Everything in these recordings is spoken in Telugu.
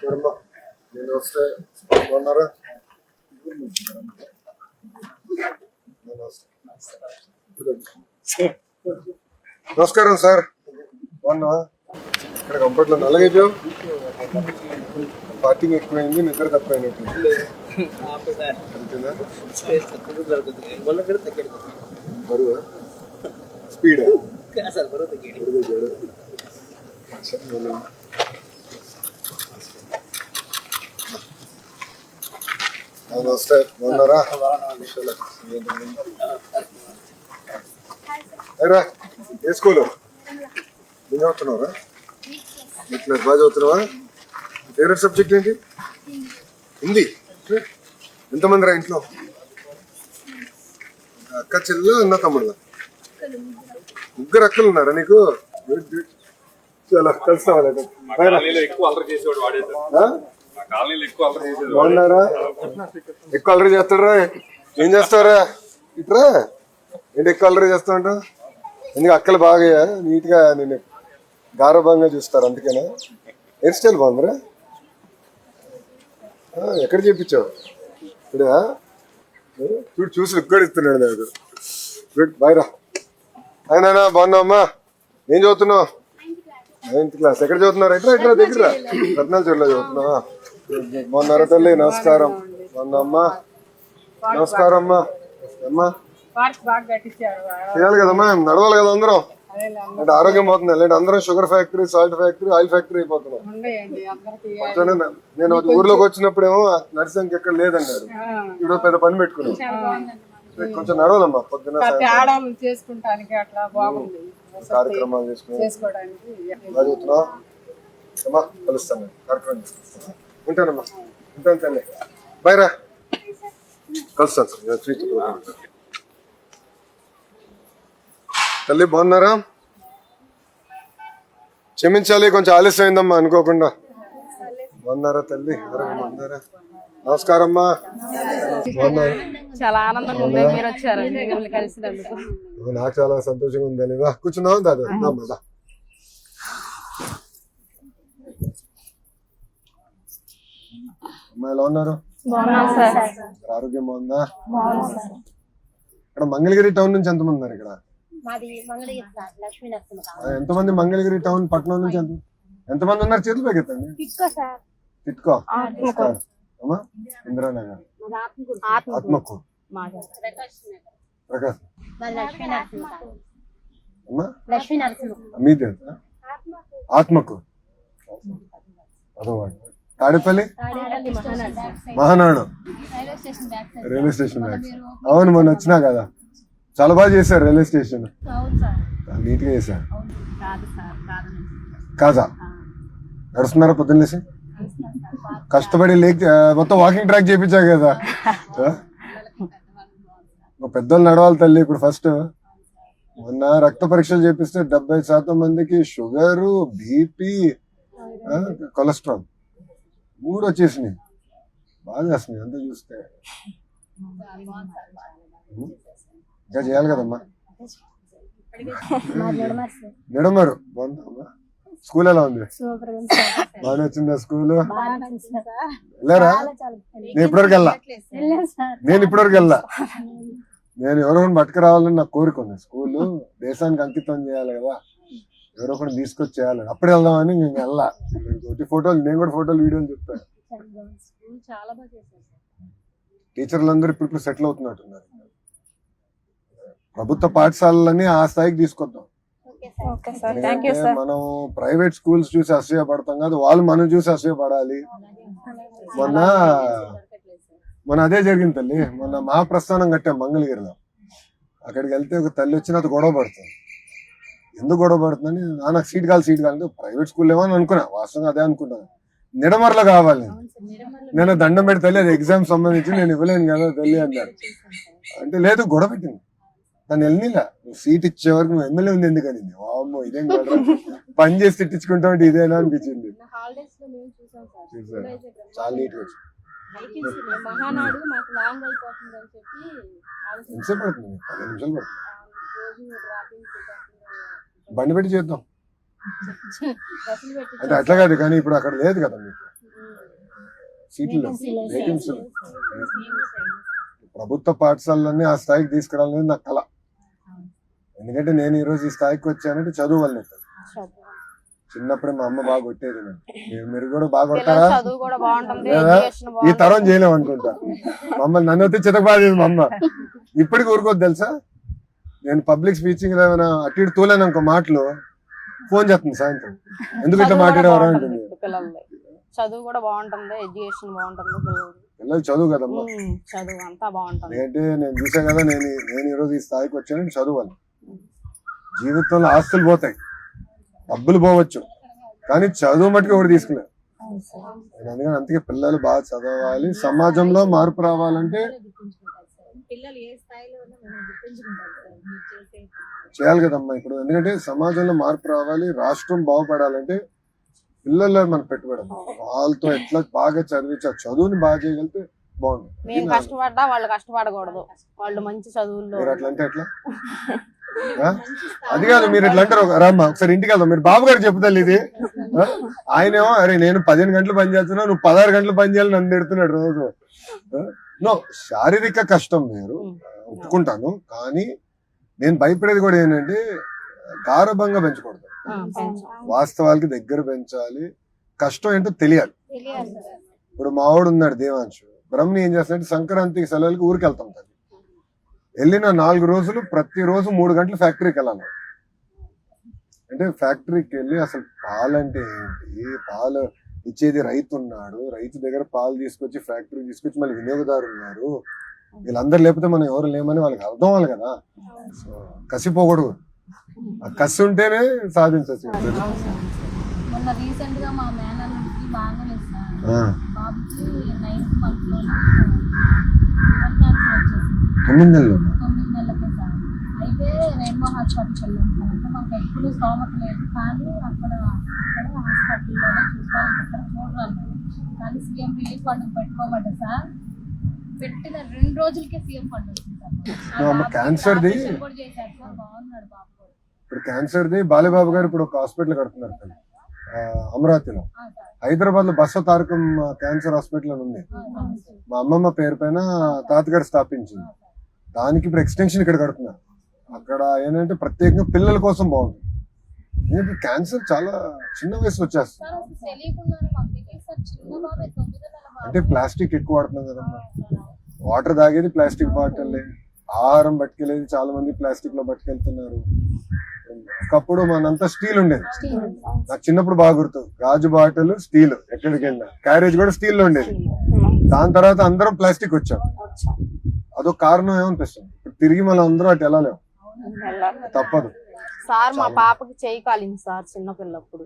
నేను వస్తే బాగున్నారా? నమస్కారం సార్, బాగున్నా? ఇక్కడ కంఫర్ట్లో నల్లగైపోయావు, పార్టీకి ఎక్కువైంది, నిద్ర తక్కువైనట్టు. బరువా స్పీడా? నమస్తే, బాగున్నారా? రా, ఏ స్కూలు నేను చదువుతున్నావురా? ఇట్లా బాగా చదువుతున్నావా? ఫేవరెట్ సబ్జెక్ట్ ఏంటి? హిందీ. ఎంతమంది రా ఇంట్లో? అక్క చెల్లెలు, అన్న తమ్ముళ్ళ? ముగ్గురు అక్కలు ఉన్నారా నీకు? చాలా కలుస్తావా? బాగున్నారా? ఎక్కువ అల్లరి చేస్తాడరా? ఏం చేస్తావరా? ఇట్రా, ఏంటి ఎక్కువ అల్లరి చేస్తా ఉంటా? ఎందుకు అక్కలు బాగా నీట్ గా నేను గారభంగా చూస్తారు, అందుకేనా? హెయిర్ స్టైల్ బాగుందిరా. ఎక్కడ చేయించావు? ఇప్పుడా చూడు, చూసి లుక్ ఇస్తున్నాడు నాకు. గుడ్, బాయ్ రా. అయినా బాగున్నావమ్మా? ఏం చదువుతున్నావు? 9th class. ఎక్కడ చదువుతున్నారు? ఎట్లా దగ్గర రత్నాల చోట్ల చదువుతున్నావా? బాగున్నారా తల్లి? నమస్కారం. బాగున్నామ్మా? నమస్కారం అమ్మా. అమ్మా చేయాలి కదమ్మా, నడవాలి కదా అందరం. అంటే ఆరోగ్యం పోతుంది. లేదంటే అందరం sugar factory, salt factory, oil factory అయిపోతున్నాం. నేను ఊర్లోకి వచ్చినప్పుడేమో నర్సింగ్ ఎక్కడ లేదన్నారు, ఇప్పుడు పెద్ద పని పెట్టుకున్నాం. కొంచెం నడవాలమ్మా పొద్దున కార్యక్రమాలు చేసుకున్నా. కలుస్తాను, కార్యక్రమం చేసుకుంటాను. ఉంటానమ్మా, ఉంటాను తల్లి. బాయ్ రా, కలుస్తాను సార్. తల్లి బాగున్నారా? క్షమించాలి, కొంచెం ఆలస్యం అయిందమ్మా అనుకోకుండా. బాగున్నారా తల్లి? బాగున్నారా? నమస్కారం అమ్మా. చాలా ఆనందంగా ఉంది మీరు వచ్చారండి, మిమ్మల్ని కలిసినందుకు. నాకు చాలా సంతోషంగా ఉంది. కూర్చున్నావా? దాదా అమ్మాయి ఎలా ఉన్నారు? ఆరోగ్యం బాగుందా? ఇక్కడ మంగళగిరి టౌన్ నుంచి ఎంతమంది ఉన్నారు? ఇక్కడ ఎంతమంది? మంగళగిరి టౌన్ పట్టణం నుంచి ఎంతమంది ఉన్నారు? చేతులు పెగెత్తండి. టిట్కో, అమ్మా, ఇందిరానగర్, ఆత్మకూరు, ప్రకాశ్, అమ్మా మీదే ఆత్మకూరు, అదోవాడు, తాడేపల్లి, మహానాడు రైల్వే స్టేషన్. అవును, మొన్న వచ్చినా కదా, చాలా బాగా చేశారు రైల్వే స్టేషన్, నీట్ గా చేశారు. కాదా? నడుస్తున్నారా పొద్దున్నేసి? కష్టపడి మొత్తం వాకింగ్ ట్రాక్ చేయించావు కదా. పెద్దోళ్ళు నడవాలి తల్లి. ఇప్పుడు ఫస్ట్ మొన్న రక్త పరీక్షలు చేపిస్తే 70% మందికి షుగరు, బీపీ, కొలెస్ట్రాల్ 3 వచ్చేసినాయి. బాగా వస్తున్నాయి అంతా చూస్తే. ఇంకా చేయాలి కదమ్మా. నిడమరు బాగుందమ్మా. స్కూల్ ఎలా ఉంది? బాగా వచ్చిందా స్కూల్? వెళ్ళారా? నేను ఇప్పటివరకు వెళ్ళా. నేను ఎవరో పట్టుకు రావాలని నాకు కోరిక ఉంది. స్కూల్ దేశానికి అంకితం చేయాలి కదా, ఎవరో ఒకటి తీసుకొచ్చి చేయాలి. అప్పుడే వెళ్దామని నేను వెళ్ళా. ఫోటోలు, నేను కూడా ఫోటోలు, వీడియోలు చెప్తాను. టీచర్లందరూ ఇప్పుడు సెటిల్ అవుతున్నట్టున్నారు. ప్రభుత్వ పాఠశాలలని ఆ స్థాయికి తీసుకొద్దాం. మనం ప్రైవేట్ స్కూల్స్ చూసి అసూయపడతాం కాదు, వాళ్ళు మనం చూసి అసూయపడాలి. మొన్న అదే జరిగింది తల్లి. మొన్న మహాప్రస్థానం కట్టాం మంగళగిరిలో. అక్కడికి వెళ్తే ఒక తల్లి వచ్చి నాతో గొడవ పడుతుంది. ఎందుకు గొడవ పడుతుందని, నాకు సీట్ కావాలి. ప్రైవేట్ స్కూల్ ఏమో అని అనుకున్నా, వాస్తవంగా అదే అనుకుంటాను. నిడమర్లో కావాలి. నేను దండం పెట్టి తల్లి, అది ఎగ్జామ్ సంబంధించి నేను ఇవ్వలేను కదా తల్లి అన్నాడు. అంటే లేదు, గొడవ పెట్టింది. తను వెళ్ళిలా, నువ్వు సీట్ ఇచ్చే వరకు నువ్వు ఎమ్మెల్యే ఉంది ఎందుకని. వామ్మో, ఇదేం కదా, పని చేసి తిట్టించుకుంటా ఉంటే ఇదేనా అనిపించింది. చాలా నీట్ గా ఎంతసేపు పడుతుంది? 10 నిమిషాలు పడుతుంది. బండి పెట్టి చేద్దాం అంటే అట్లా కాదు, కానీ ఇప్పుడు అక్కడ లేదు కదా మీకు. సీట్లు వేకెన్సీ. ప్రభుత్వ పాఠశాలలన్నీ ఆ స్థాయికి తీసుకురావాలనేది నా కళ. ఎందుకంటే నేను ఈ రోజు ఈ స్థాయికి వచ్చానంటే చదువు వల్లే. చిన్నప్పుడే మా అమ్మ బాగా కొట్టేది నన్ను. మీరు కూడా బాగా కొడతారా? చదువు కూడా బాగుంటుంది, లేదా? ఎడ్యుకేషన్ ఈ బాగుంటుంది. తరం చేయలేము అనుకుంటా. మమ్మల్ని నన్ను వచ్చి చితకబాదేది మా అమ్మ. ఇప్పటికి ఊరుకోదు తెలుసా. నేను పబ్లిక్ స్పీచింగ్ ఏమైనా అటు ఇటు తోలేను ఇంకో మాటలు ఫోన్ చేస్తుంది సాయంత్రం, ఎందుకు ఇట్లా చదువు కూడా మాట్లాడేవారా బాగుంటుంది అంటుంది. పిల్లలది. చదువు కూడా బాగుంటుంది, ఎడ్యుకేషన్ బాగుంటుంది పిల్లలది. పిల్లలు చదువు కదమ్మా. చదువు అంతా బాగుంటుంది. ఏంటంటే నేను చూసా కదా, నేను ఈ రోజు ఈ స్థాయికి వచ్చానంటే చదువు వల్ల. జీవితంలో ఆస్తులు పోతాయి, డబ్బులు పోవచ్చు, కానీ చదువు మట్టుకు ఎవరు తీసుకున్నారు. అందుకని అందుకే పిల్లలు బాగా చదవాలి. సమాజంలో మార్పు రావాలంటే పిల్లలు ఏ స్థాయిలో ఉన్నా మనం గుర్తించుకుంటాం సార్ మీరు చేసే చేయాలి కదమ్మా. ఇప్పుడు ఎందుకంటే సమాజంలో మార్పు రావాలి, రాష్ట్రం బాగుపడాలంటే పిల్లల్లో మనం పెట్టుబడి. వాళ్ళతో ఎట్లా బాగా చదివించి ఆ చదువుని బాగా చేయగలిగితే బాగుంటుంది. మేము కష్టపడ్డా వాళ్ళు కష్టపడకూడదు. వాళ్ళు మంచి చదువుల్లో మీరు అట్లా అంటే ఎట్లా? అది కాదు, మీరు ఇట్లా అంటారు. రామ్మా ఒకసారి ఇంటికి వెళ్దాం, మీరు బాబు గారు చెప్తారు ఇది. ఆయనేమో అరే నేను 15 గంటలు పని చేస్తున్నా, నువ్వు 16 గంటలు పని చేయాలి నన్ను పెడుతున్నాడు రోజు. నో, శారీరక కష్టం వేరు, ఒప్పుకుంటాను. కానీ నేను భయపడేది కూడా ఏంటంటే గారభంగా పెంచకూడదు. వాస్తవాలకి దగ్గర పెంచాలి. కష్టం ఏంటో తెలియాలి. తెలియాలి సార్. ఇప్పుడు మా వాడు ఉన్నాడు దేవాంశు, బ్రహ్మని ఏం చేస్తాడంటే సంక్రాంతికి సెలవులకి ఊరికి వెళ్తాం. వెళ్ళిన 4 రోజులు ప్రతిరోజు 3 గంటలు ఫ్యాక్టరీకి వెళ్ళాలి. అంటే ఫ్యాక్టరీకి వెళ్ళి అసలు పాలంటే ఏంటి, పాలు ఇచ్చేది రైతు ఉన్నాడు, రైతు దగ్గర పాలు తీసుకొచ్చి ఫ్యాక్టరీ తీసుకొచ్చి మళ్ళీ వినియోగదారు ఉన్నారు, వీళ్ళందరూ లేకపోతే మనం ఎవరు లేమని వాళ్ళకి అర్థం అవ్వాలి కదా. సో కసిపోకూడదు, ఆ కసి ఉంటేనే సాధించచ్చు. మొన్న రీసెంట్ గా మా మేనల్లుడికి బాగానే సార్ బాబుకి 9th month లో క్యాన్సర్ వచ్చేసింది. 9 నెలలు 9 నెలలకే సార్. అయితే రెయిన్బో హాస్పిటల్కి వెళ్ళాం సార్. అంటే మాకు ఎప్పుడు స్తోమత లేదు, కానీ అక్కడ హాస్పిటల్లోనే చూసుకోవాలి, అక్కడ చూడాలి. కానీ సీఎం రిలీఫ్ ఫండ్ పెట్టుకోమంటే సార్ పెట్టిన 2 రోజులకే సీఎం ఫండ్ వచ్చింది సార్. క్యాన్సర్ది కూడా చేశారు సార్, బాగున్నాడు బాబు. ఇప్పుడు క్యాన్సర్ది బాలేబాబు గారు ఇప్పుడు ఒక హాస్పిటల్ కడుతున్నారు కదా, అమరావతిలో. హైదరాబాద్ లో బసవ తారకం క్యాన్సర్ హాస్పిటల్ అని ఉంది, మా అమ్మమ్మ పేరు పైన తాతగారు స్థాపించింది. దానికి ఇప్పుడు ఎక్స్టెన్షన్ ఇక్కడ కడుతున్నారు. అక్కడ ఏంటంటే ప్రత్యేకంగా పిల్లల కోసం బాగుంటుంది. ఎందుకంటే క్యాన్సర్ చాలా చిన్న వయసులో వచ్చేస్తుంది. సార్ అసలు తెలియకుండానే మాకు తెలియదు సార్, చిన్న బాబే 9 నెలల బాబు. అంటే ప్లాస్టిక్ ఎక్కువ వాడుతున్నాం కదమ్మా. వాటర్ తాగేది ప్లాస్టిక్ బాటిల్, ఆహారం పట్టుకెళ్ళేది చాలా మంది ప్లాస్టిక్ లో పట్టుకెళ్తున్నారు. ఒకప్పుడు మనంతా స్టీల్ ఉండేది. నాకు చిన్నప్పుడు బాగా గుర్తు, గాజు బాటిల్ స్టీల్, ఎక్కడికి వెళ్ళినా క్యారేజ్ కూడా స్టీల్ లో ఉండేది. దాని తర్వాత అందరం ప్లాస్టిక్ వచ్చాం. అదొక కారణం ఏమనిపిస్తుంది. ఇప్పుడు తిరిగి మనం అందరూ అటు వెళ్ళలేము, తప్పదు. సార్ మా పాపకి చేయి కాలింది సార్ చిన్నపిల్లప్పుడు.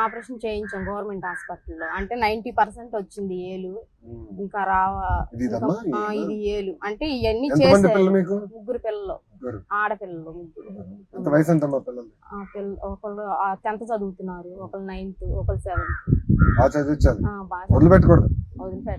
ఆపరేషన్ చేయించాం గవర్నమెంట్ హాస్పిటల్లో. అంటే 90% వచ్చింది ఏలు, ఇంకా ఇది ఏలు. అంటే ఇవన్నీ చేసారు. 3 పిల్లలు, ఆడపిల్లలు 3. వయసు ఎంత పిల్లలు? ఒకళ్ళు 10th చదువుతున్నారు, ఒకళ్ళు 9th, ఒకళ్ళు 7th. బాగా చదివించాలి, బాగా వదిలిపెట్టకూడదు. వదిలిపెట్టారు.